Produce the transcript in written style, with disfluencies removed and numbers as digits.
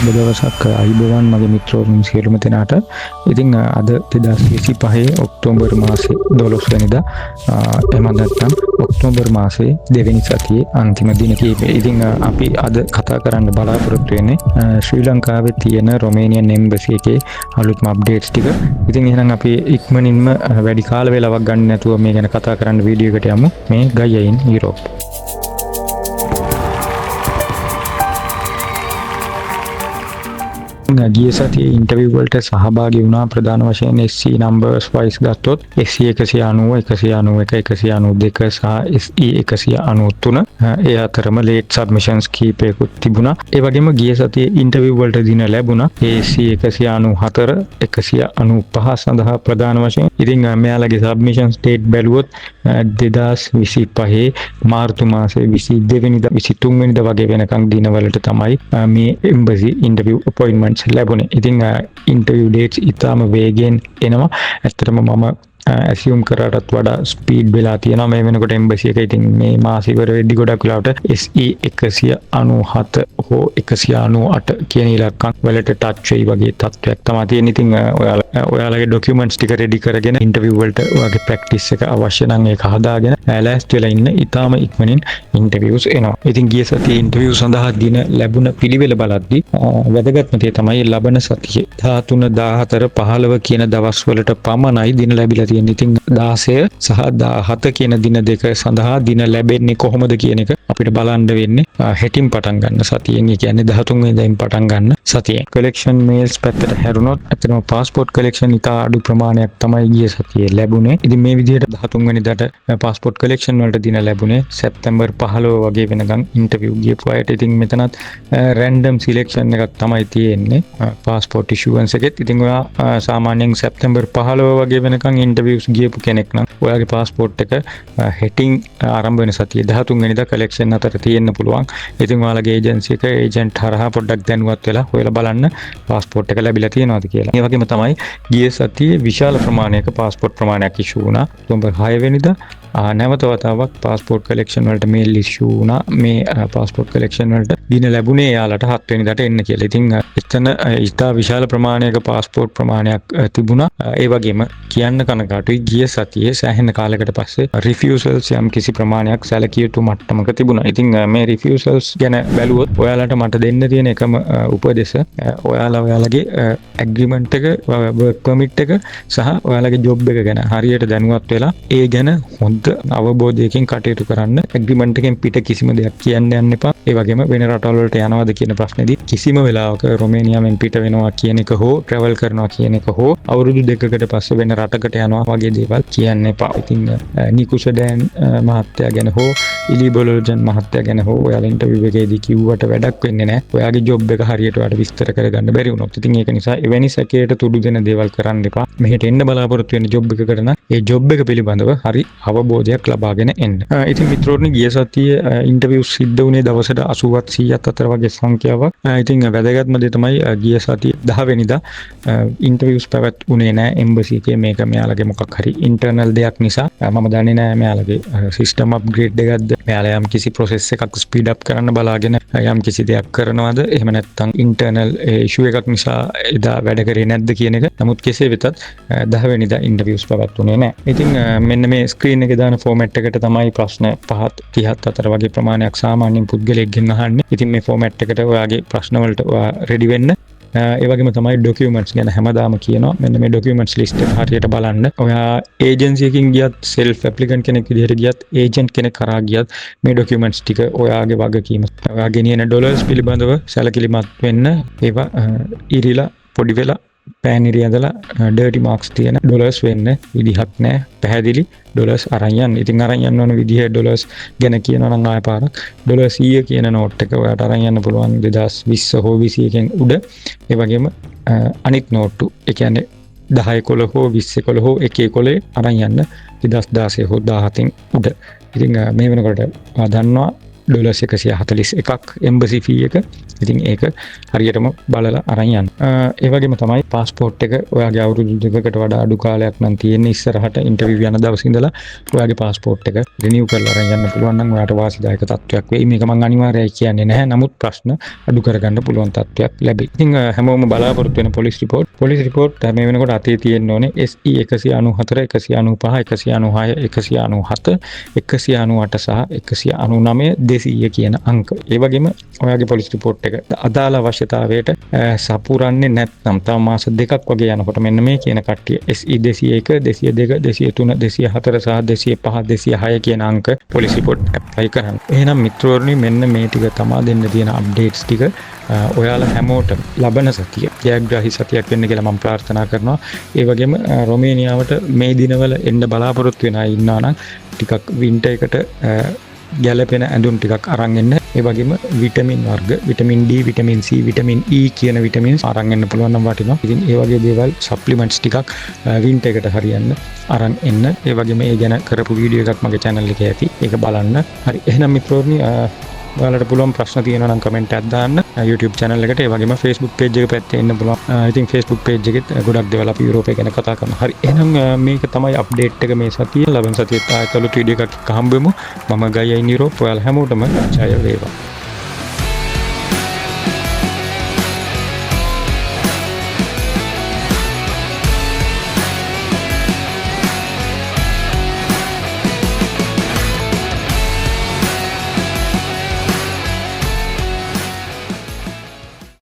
සුබ දවසක් අයිබෝවන් මගේ මිත්‍රවරුන් සියලුම දෙනාට. ඉතින් අද 2025 ඔක්තෝබර් මාසේ 12 වෙනිදා එහෙම නැත්නම් ඔක්තෝබර් මාසේ දෙවෙනි සතියේ අන්තිම දින කීපේ. ඉතින් අපි අද කතා කරන්න බලාපොරොත්තු වෙන්නේ ශ්‍රී ලංකාවේ තියෙන රොමේනියන් එම්බසි එකේ අලුත්ම අප්ඩේට්ස් ටික. ඉතින් එහෙනම් අපි ඉක්මනින්ම වැඩි කාල වේලාවක් ගන්න නැතුව මේ ගැන කතා කරන්න වීඩියෝ එකට යමු. මේ ගයියා ඉන් යුරෝප්. ගිය සතියේ ඉන්ටර්විව් වලට සහභාගී වුණා ප්‍රධාන වශයෙන් SC numbers wise ගත්තොත් SC 190 191 192 සහ SE 193 ඒ අතරම late submissions කීපයකුත් තිබුණා. ඒ වගේම ගිය සතියේ ඉන්ටර්විව් වලට දින ලැබුණා SC 194 195 සඳහා ප්‍රධාන වශයෙන්. ඉතින් මෙයාලගේ submissions date බැලුවොත් 2025 මාර්තු මාසේ 22 වෙනිදා 23 වෙනිදා වගේ වෙනකන් දිනවලට තමයි මේ එම්බසි ඉන්ටර්විව් අපොයින්ට්මන්ට්ස් ලැබුණේ. ඉතින් ඉන්ටර්විව් ඩේට්ස් ඉතාම වේගෙන් එනවා. ඇත්තටම මම ඇසියුම් කරාටත් වඩා ස්පීඩ් වෙලා තියෙනවා මේ වෙනකොට එම්බසි එක. ඉතින් මේ මාස ඉවර වෙද්දි ගොඩක් වෙලාවට SE 197 හෝ 198 කියන ඉලක්කම් වලට ටච් වෙයි වගේ තත්ත්වයක් තමයි තියෙන්නේ. ඉතින් ඔයාලගේ ડોකියුමන්ට්ස් ටික රෙඩි කරගෙන ඉන්ටර්විව් වලට ඔයාගේ ප්‍රැක්ටිස් එක අවශ්‍ය නම් ඒක හදාගෙන ලෑස්ති වෙලා ඉන්න. ඉතාම ඉක්මනින් ඉන්ටර්විව්ස් එනවා. ඉතින් ගිය සතියේ ඉන්ටර්විව් සඳහා දින ලැබුණ පිළිවෙල බලද්දී වැදගත්ම දේ තමයි ලබන සතියේ 13 14 15 කියන දවස් වලට පමණයි දින ලැබිලා තියෙන්නේ. ඉතින් 16 සහ 17 කියන දින දෙක සඳහා දින ලැබෙන්නේ කොහොමද කියන එක අපිට බලන්න වෙන්නේ හෙටින් පටන් ගන්න සතියෙන්. ඒ කියන්නේ 13 වෙනිදායින් පටන් ගන්න සතියෙන්. කලෙක්ෂන් මේල්ස් පැත්තට හැරුණොත් අතනම પાස්පෝර්ට් කලෙක්ෂන් ඉතා අඩු ප්‍රමාණයක් තමයි ගිය සතියේ ලැබුණේ. ඉතින් මේ විදිහට 13 වෙනිදාට પાස්පෝර්ට් කලෙක්ෂන් වලට දින ලැබුණේ සැප්තැම්බර් 15 වගේ වෙනකන් ඉන්ටර්විව් ගියපු අයට. ඉතින් මෙතනත් රැන්ඩම් සිලෙක්ෂන් එකක් තමයි තියෙන්නේ પાස්පෝර්ට් ඉෂුවන්ස් එකෙත්. ඉතින් ඔයා සාමාන්‍යයෙන් සැප්තැම්බර් 15 වගේ වෙනකන් ඉන්ටර්විව්ස් ගියපු කෙනෙක් නම් ඔයාගේ પાස්පෝර්ට් එක හෙටින් ආරම්භ වෙන සතියේ 13 වෙනිදා කලෙක්ෂන් අතර තියෙන්න පුළුවන්. ඉතින් ඔයාලගේ ඒජන්සි එක ඒජන්ට් හරහා පොඩ්ඩක් දැනුවත් වෙලා හොයලා බලන්න પાස්පෝර්ට් එක ලැබිලා තියෙනවද කියලා. ඒ වගේම තමයි ගිය සතියේ විශාල ප්‍රමාණයක પાස්පෝර්ට් ප්‍රමාණයක් ඉෂු වුණා. ඔක්තෝබර් 6 වෙනිදා නැවත වතාවක් પાස්පෝර්ට් කලෙක්ෂන් වලට මේල් ඉෂු වුණා. මේ පාස්පෝර්ට් කලෙක්ෂන් වලට දින ලැබුණේ යාලට 7 වෙනිදාට එන්න කියලා. ඉතින් එතන ඉතා විශාල ප්‍රමාණයක પાස්පෝර්ට් ප්‍රමාණයක් තිබුණා. ඒ වගේම කියන්න කනගාටුයි ගිය සතියේ සෑහෙන කාලයකට පස්සේ රිෆියුසල්ස් යම් කිසි ප්‍රමාණයක් සැලකිය යුතු මට්ටමක තිබුණා. ඉතින් මේ රිෆියුසල්ස් ගැන බැලුවොත් ඔයාලට මට දෙන්න තියෙන එකම උපදෙස ඔයාලා ඔයාලගේ ඇග්‍රීමන්ට් එක වර්ක් පර්මිට් එක සහ ඔයාලගේ ජොබ් එක ගැන හරියට දැනුවත් වෙලා ඒ ගැන හොඳ අවබෝධයකින් කටයුතු කරන්න. ඇග්‍රීමන්ට් එකෙන් පිට කිසිම දෙයක් කියන්න යන්න එපා. ඒ වගේම වෙන රටවල් වලට යනවාද කියන ප්‍රශ්නේදී කිසිම වෙලාවක රොමේනියාවෙන් පිට වෙනවා කියන එක හෝ ට්‍රැවල් කරනවා කියන එක හෝ අවුරුදු දෙකකට පස්සේ වෙන රටකට යනවා වගේ දේවල් කියන්න එපා. ඉතින් නිකුෂ ඩෑන් මහත්තයා ගැන හෝ ඉලි බොලොජන් මහත්තයා ගැන හෝ ඔයාලා ඉන්ටර්විව් එකේදී කිව්වට වැඩක් වෙන්නේ නැහැ. ඔයාගේ ජොබ් එක හරියට ඔයාලට විස්තර කරගන්න බැරි වුණොත්. ඉතින් ඒක නිසා එවැනි සැකයට තුඩු දෙන දේවල් කරන්න එපා. මෙහෙට එන්න බලාපොරොත්තු වෙන ජොබ් එකකට නම් ඒ ජොබ් එක පිළිබඳව හරි අවබෝධයක් ලබාගෙන එන්න. ඉතින් මිත්‍රෝනි ගිය සතියේ ඉන්ටර්විව් සිද්ධ වුණේ දවසට 80ත් 100ත් අතර වගේ සංඛ්‍යාවක්. ඉතින් වැදගත්ම දේ තමයි ගිය සතියේ 10 වෙනිදා ඉන්ටර්විව්ස් පැවැත්ුණේ නැහැ එම්බසි එකේ. මේක මෙයාලගේ මොකක් හරි ඉන්ටර්නල් දෙයක් නිසා මම දන්නේ නැහැ මෙයාලගේ සිස්ටම් අප්ග්‍රේඩ් එකක්ද, මෙයාලා යම් කිසි ප්‍රොසෙස් එකක් ස්පීඩ් අප් කරන්න බලාගෙන යම් කිසි දෙයක් කරනවද, එහෙම නැත්නම් ඉන්ටර්නල් ඉෂුව එකක් නිසා එදා වැඩ කරේ නැද්ද කියන එක. නමුත් කෙසේ වෙතත් 10 වෙනිදා ඉන්ටර්විව්ස් පැවැත්ුණේ නැහැ. ඉතින් මෙන්න මේ ස්ක්‍රීන් එකේ දාන ෆෝමැට් එකට තමයි ප්‍රශ්න 5ත් 30ත් අතර වගේ ප්‍රමාණයක් සාමාන්‍යයෙන් පුද්ගලයෙක්ගෙන් අහන්නේ. ඉතින් මේ ෆෝමැට් එකට ඔයාගේ ප්‍රශ්න වලට ඔයා රෙඩි වෙන්න. ඒ වගේම තමයි ડોකියුමන්ට්ස් ගැන හැමදාම කියනවා. මෙන්න මේ ડોකියුමන්ට්ස් ලිස්ට් එක හරියට බලන්න. ඔයා ඒජන්සි එකකින් ගියත්, සෙල්ෆ් ඇප්ලිකන්ට් කෙනෙක් විදිහට ගියත්, ඒජන්ට් කෙනෙක් කරා ගියත් මේ ડોකියුමන්ට්ස් ටික ඔයාගේ වගකීම. ඔයා ගෙනියන ඩොලර්ස් පිළිබඳව සැලකිලිමත් වෙන්න. ඒවා ඉරිලා පොඩි වෙලා පෑනිරි ඇඳලා ඩර්ටි මාක්ස් තියෙන ඩොලර්ස් වෙන්න විදිහක් නැහැ. පැහැදිලි ඩොලර්ස් අරන් යන්න. ඉතින් අරන් යන්න ඕන විදිහ ඩොලර්ස් ගැන කියනවා නම් ආය පාරක් ඩොලර් 100 කියන නෝට් එක ඔයාලට අරන් යන්න පුළුවන් 2020 හෝ 21 කින් උඩ. ඒ වගේම අනිත් නෝට්ටු ඒ කියන්නේ 10 කොළ හෝ 20 කොළ හෝ 1 කොළේ අරන් යන්න 2016 හෝ 17 උඩ. ඉතින් මේ වෙනකොට දන්නවා ඩොලර්ස් 141ක් එම්බසි ෆී එක. ඉතින් ඒක හරියටම බලලා අරන් යන්න. ඒ වගේම තමයි પાස්පෝර්ට් එක ඔයාගේ අවුරුදු 2කට වඩා අඩු කාලයක් නම් තියෙන ඉස්සරහට ඉන්ටර්විව් යන දවස් ඉඳලා ඔයාගේ પાස්පෝර්ට් එක රිනිව් කරලා අරන් යන්න පුළුවන් නම් ඔයාට වාසිදායක තත්වයක් වෙයි. මේක මම අනිවාර්යයි කියන්නේ නැහැ. නමුත් ප්‍රශ්න අඩු කරගන්න පුළුවන් තත්වයක් ලැබෙයි. ඉතින් හැමෝම බලාපොරොත්තු වෙන පොලිස් රිපෝට් මේ වෙනකොට අතේ තියෙන්න ඕනේ SE 194 195 196 197 198 සහ 199 200 කියන අංක. ඒ වගේම ඔයාගේ පොලිස් රිපෝට් එක අදාළ අවශ්‍යතාවයට සපුරන්නේ නැත්නම් තව මාස 2ක් වගේ යනකොට මෙන්න මේ කියන කට්ටිය SE 201 202 203 204 සහ 205 206 කියන අංක පොලිස් රිපෝට් ඇප්ලයි කරන්න. එහෙනම් මිත්‍රවරුනි මෙන්න මේ ටික තමා දෙන්න තියෙන අප්ඩේට්ස් ටික ඔයාලා හැමෝටම ලබන සතිය ජයග්‍රාහී සතියක් වෙන්න කියලා මම ප්‍රාර්ථනා කරනවා. ඒ වගේම රොමේනියාවට මේ දිනවල එන්න බලාපොරොත්තු වෙන අය ඉන්නවා නම් ටිකක් වින්ටර් එකට ගැලපෙන ඇඳුම් ටිකක් අරන් එන්න. ඒ වගේම විටමින් වර්ග, vitamin D, vitamin C, vitamin E කියන විටමින්ස් අරන් එන්න පුළුවන් නම් වටිනවා. ඉතින් ඒ වගේ දේවල් සප්ලිමන්ට්ස් ටිකක් වින්ටර් එකට හරියන්න අරන් එන්න. ඒ වගේම ඒ ගැන කරපු වීඩියෝ එකක් මගේ channel එකේ ඇති. ඒක බලන්න. හරි. එහෙනම් මිත්‍රෝනි ඔයාලට පුළුවන් ප්‍රශ්න තියෙනවා නම් කමෙන්ට් එකක් දාන්න YouTube channel එකට. ඒ වගේම Facebook page එක පැත්තේ එන්න පුළුවන්. ඉතින් Facebook page එකෙත් ගොඩක් දේවල් අපි යුරෝපය ගැන කතා කරනවා. හරි. එහෙනම් මේක තමයි අප්ඩේට් එක මේ සතියේ. ලබන සතියේත් ආයෙත් අලුත් වීඩියෝ එකක් හම්බෙමු. මම ගයි ඉන් යුරෝප්. ඔයාලා හැමෝටම ජය වේවා.